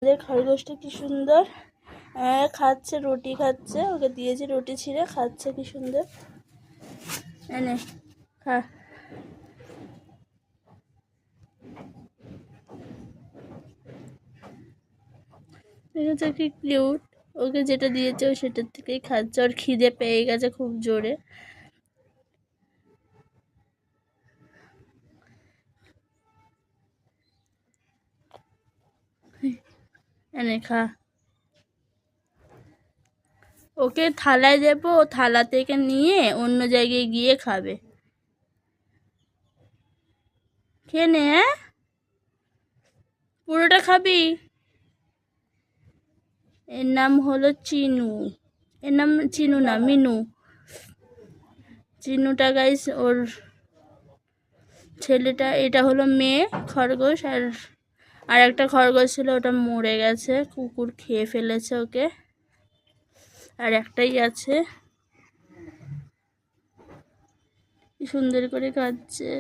আমাদের খরগোশটা কি সুন্দর খাচ্ছে, রুটি খাচ্ছে। ওকে দিয়েছি রুটি ছিঁড়ে, খাচ্ছে কি সুন্দর। এনে খা। ঠিক আছে, কি কিউট। ওকে যেটা দিয়েছে ও সেটার থেকেই খাচ্ছে। ওর খিদে পেয়ে গেছে খুব জোরে। এনে খা। ওকে থালায় দেবো, ও থালা থেকে নিয়ে অন্য জায়গায় গিয়ে খাবে। খেয়ে নে, হ্যাঁ পুরোটা খাবি। এর নাম হলো চিনু। এর নাম চিনু না, মিনু। চিনুটা গাইস ওর ছেলেটা। এটা হলো মেয়ে খরগোশ। আর একটা খরগোশ ছিল, ওটা মরে গেছে, কুকুর খেয়ে ফেলেছে ওকে। আর একটাই আছে, কি সুন্দর করে খাচ্ছে।